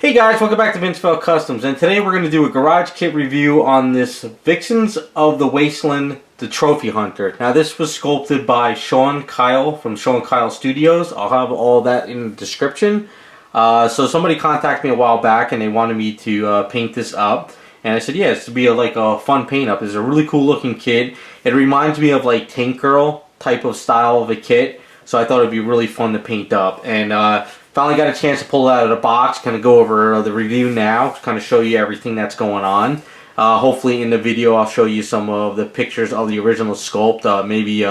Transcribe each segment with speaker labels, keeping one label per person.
Speaker 1: Hey guys, welcome back to Vixens Customs, and today we're going to do a garage kit review on this Vixens of the Wasteland, the Trophy Hunter. Now this was sculpted by Sean Kyle from Sean Kyle Studios. I'll have all that in the description. So somebody contacted me a while back and they wanted me to paint this up. And I said, yeah, it's to be like a fun paint up. It's a really cool looking kit. It reminds me of like Tank Girl type of style of a kit. So I thought it'd be really fun to paint up. And finally got a chance to pull it out of the box, kind of go over the review now, kind of show you everything that's going on. Hopefully in the video I'll show you some of the pictures of the original sculpt, maybe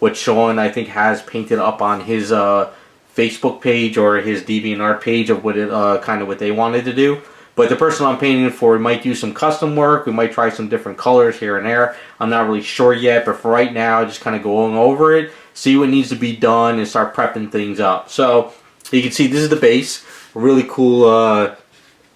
Speaker 1: what Sean I think has painted up on his Facebook page or his DeviantArt page of what it kind of what they wanted to do. But the person I'm painting for, we might do some custom work, we might try some different colors here and there. I'm not really sure yet, but for right now just kind of going over it, see what needs to be done and start prepping things up. So you can see this is the base, a really cool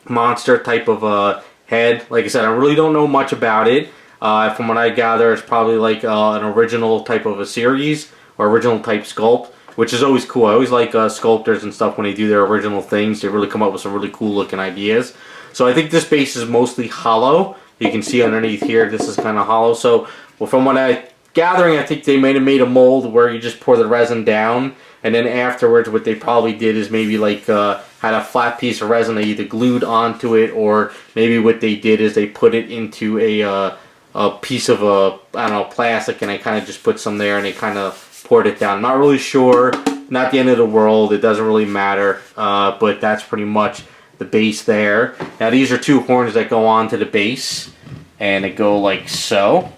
Speaker 1: monster type of head. Like I said, I really don't know much about it. From what I gather, it's probably like an original type of a series or original type sculpt, which is always cool. I always like sculptors and stuff when they do their original things. They really come up with some really cool looking ideas. So I think this base is mostly hollow. You can see underneath here, this is kind of hollow. So well, from what I'm gathering, I think they might have made a mold where you just pour the resin down. And then afterwards, what they probably did is maybe like had a flat piece of resin they either glued onto it, or maybe what they did is they put it into a piece of I don't know, plastic, and they kind of just put some there and they kind of poured it down. I'm not really sure. Not the end of the world. It doesn't really matter. But that's pretty much the base there. Now these are two horns that go onto the base, and they go like so.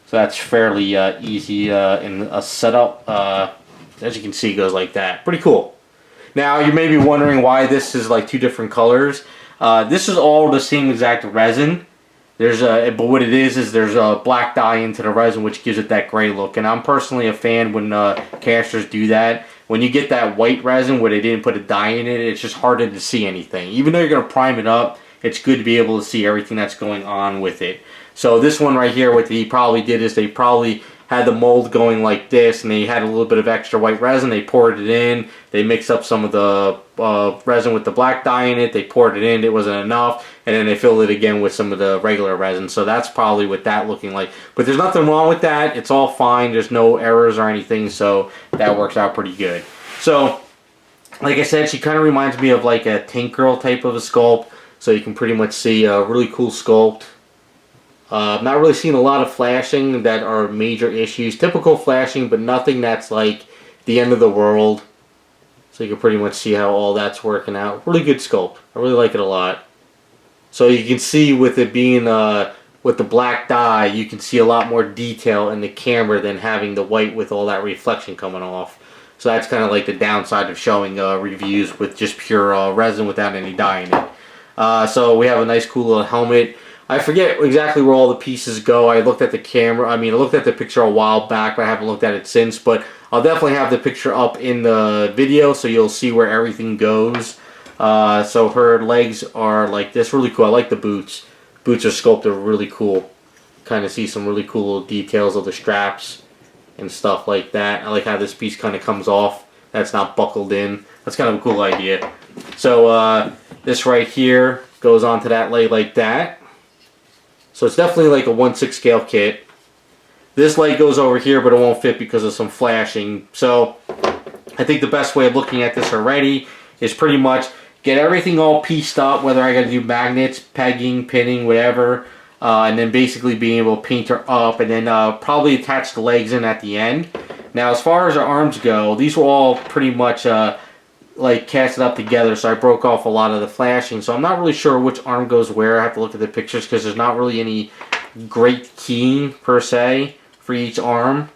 Speaker 1: So that's fairly easy in a setup. As you can see, it goes like that. Pretty cool. Now, you may be wondering why this is like two different colors. This is all the same exact resin. But what it is there's a black dye into the resin, which gives it that gray look. And I'm personally a fan when casters do that. When you get that white resin where they didn't put a dye in it, it's just harder to see anything. Even though you're going to prime it up, it's good to be able to see everything that's going on with it. So this one right here, what he probably did is they probably had the mold going like this, and they had a little bit of extra white resin. They poured it in. They mixed up some of the resin with the black dye in it. They poured it in. It wasn't enough, and then they filled it again with some of the regular resin. So that's probably what that looking like. But there's nothing wrong with that. It's all fine. There's no errors or anything, so that works out pretty good. So, like I said, she kind of reminds me of like a Tank Girl type of a sculpt. So you can pretty much see a really cool sculpt. I'm not really seeing a lot of flashing that are major issues. Typical flashing, but nothing that's like the end of the world. So you can pretty much see how all that's working out. Really good sculpt. I really like it a lot. So you can see with it being with the black dye, you can see a lot more detail in the camera than having the white with all that reflection coming off. So that's kind of like the downside of showing reviews with just pure resin without any dye in it. So we have a nice cool little helmet. I forget exactly where all the pieces go. I looked at the camera. I mean, I looked at the picture a while back, but I haven't looked at it since. But I'll definitely have the picture up in the video, so you'll see where everything goes. So her legs are like this. Really cool. I like the boots. Boots are sculpted really cool. Kind of see some really cool little details of the straps and stuff like that. I like how this piece kind of comes off. That's not buckled in. That's kind of a cool idea. So this right here goes onto that leg like that. So it's definitely like a 1/6 scale kit. This leg goes over here, but it won't fit because of some flashing. So I think the best way of looking at this already is pretty much get everything all pieced up, whether I got to do magnets, pegging, pinning, whatever, and then basically being able to paint her up, and then probably attach the legs in at the end. Now as far as her arms go, these were all pretty much like casted up together, so I broke off a lot of the flashing. So I'm not really sure which arm goes where. I have to look at the pictures because there's not really any great keying per se for each arm.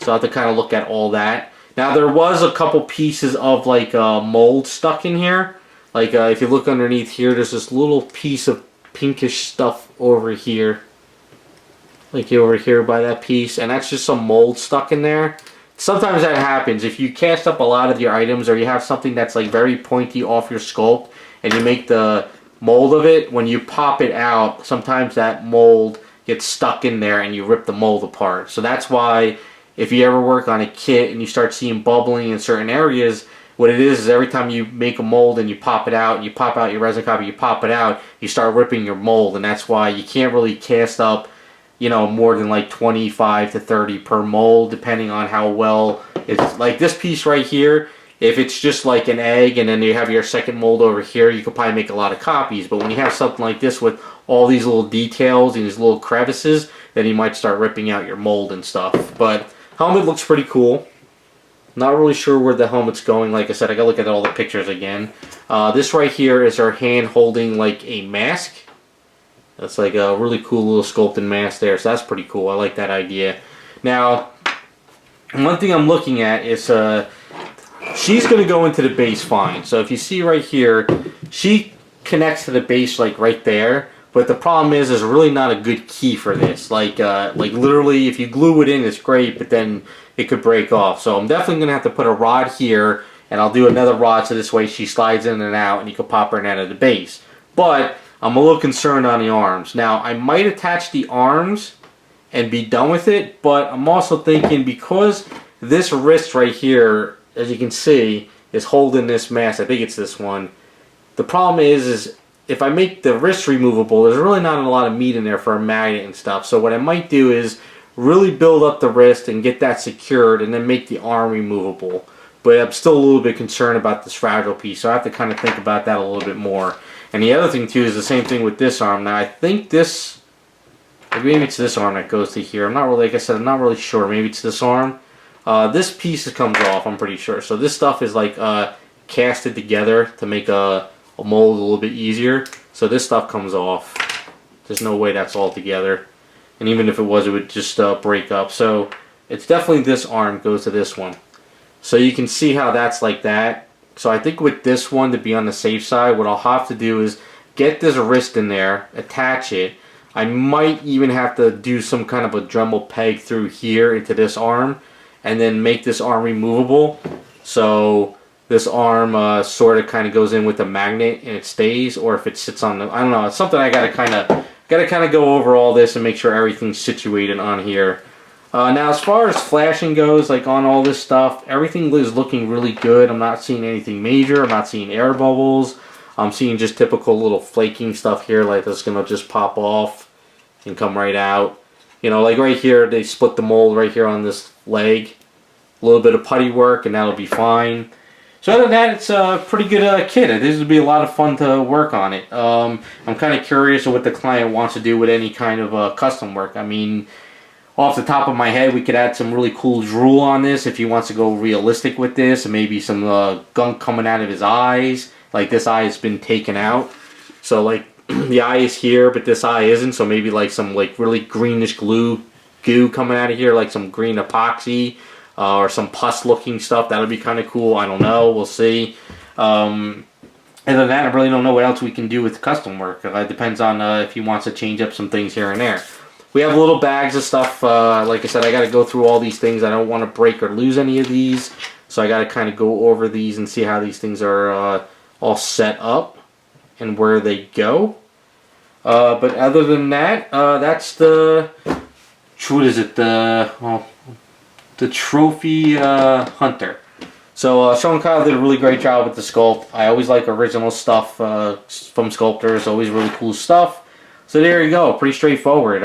Speaker 1: So I have to kind of look at all that. Now there was a couple pieces of like mold stuck in here. Like if you look underneath here, there's this little piece of pinkish stuff over here. Like over here by that piece, and that's just some mold stuck in there. Sometimes that happens. If you cast up a lot of your items, or you have something that's like very pointy off your sculpt, and you make the mold of it, when you pop it out, sometimes that mold gets stuck in there and you rip the mold apart. So that's why if you ever work on a kit and you start seeing bubbling in certain areas, what it is every time you make a mold and you pop it out, you pop out your resin copy, you pop it out, you start ripping your mold, and that's why you can't really cast up, you know, more than like 25 to 30 per mold, depending on how well it's. Like this piece right here, if it's just like an egg and then you have your second mold over here, you could probably make a lot of copies. But when you have something like this with all these little details and these little crevices, then you might start ripping out your mold and stuff. But helmet looks pretty cool. Not really sure where the helmet's going. Like I said, I gotta look at all the pictures again. This right here is her hand holding like a mask. That's like a really cool little sculpted mask there. So that's pretty cool. I like that idea. Now, one thing I'm looking at is she's gonna go into the base fine. So if you see right here, she connects to the base like right there. But the problem is, there's really not a good key for this. Like literally, if you glue it in, it's great, but then it could break off. So I'm definitely going to have to put a rod here, and I'll do another rod so this way she slides in and out, and you can pop her in out of the base. But I'm a little concerned on the arms. Now, I might attach the arms and be done with it, but I'm also thinking because this wrist right here, as you can see, is holding this mask. I think it's this one. The problem is if I make the wrist removable, there's really not a lot of meat in there for a magnet and stuff. So what I might do is really build up the wrist and get that secured and then make the arm removable. But I'm still a little bit concerned about this fragile piece, so I have to kind of think about that a little bit more. And the other thing too is the same thing with this arm. Now I think this, maybe it's this arm that goes to here. I'm not really, like I said, I'm not really sure. Maybe it's this arm. This piece comes off, I'm pretty sure. So this stuff is like casted together to make a mold a little bit easier. So this stuff comes off. There's no way that's all together. And even if it was, it would just break up. So it's definitely this arm goes to this one. So you can see how that's like that. So I think with this one, to be on the safe side, what I'll have to do is get this wrist in there, attach it. I might even have to do some kind of a Dremel peg through here into this arm, and then make this arm removable. So this arm sort of kind of goes in with the magnet and it stays, or if it sits on the, I don't know, it's something I gotta kind of go over all this and make sure everything's situated on here. Now as far as flashing goes, like on all this stuff, everything is looking really good. I'm not seeing anything major. I'm not seeing air bubbles. I'm seeing just typical little flaking stuff here, like that's gonna just pop off and come right out. You know, like right here, they split the mold right here on this leg. A little bit of putty work and that'll be fine. So other than that, it's a pretty good kit. This would be a lot of fun to work on it. I'm kind of curious of what the client wants to do with any kind of custom work. I mean, off the top of my head, we could add some really cool drool on this if he wants to go realistic with this, and maybe some gunk coming out of his eyes. Like this eye has been taken out. So like the eye is here, but this eye isn't. So maybe like some like really greenish goo coming out of here, like some green epoxy. Or some pus looking stuff. That would be kind of cool. I don't know. We'll see. Other than that, I really don't know what else we can do with custom work. It depends on if he wants to change up some things here and there. We have little bags of stuff. Like I said, I got to go through all these things. I don't want to break or lose any of these. So I got to kind of go over these and see how these things are all set up and where they go. But other than that, that's the... What is it? The Trophy Hunter. So Sean Kyle did a really great job with the sculpt. I always like original stuff from sculptors. Always really cool stuff. So there you go. Pretty straightforward.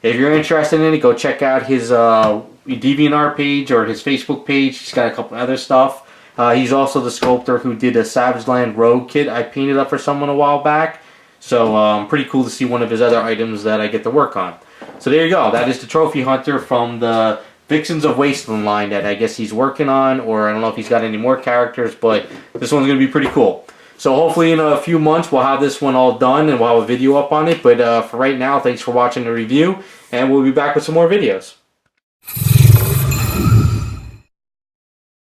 Speaker 1: If you're interested in it, go check out his DeviantArt page or his Facebook page. He's got a couple other stuff. He's also the sculptor who did a Savage Land Rogue kit I painted up for someone a while back. So pretty cool to see one of his other items that I get to work on. So there you go. That is the Trophy Hunter from the Vixens of Wasteland line that I guess he's working on, or I don't know if he's got any more characters, but this one's going to be pretty cool. So hopefully in a few months we'll have this one all done and we'll have a video up on it, but for right now, thanks for watching the review, and we'll be back with some more videos.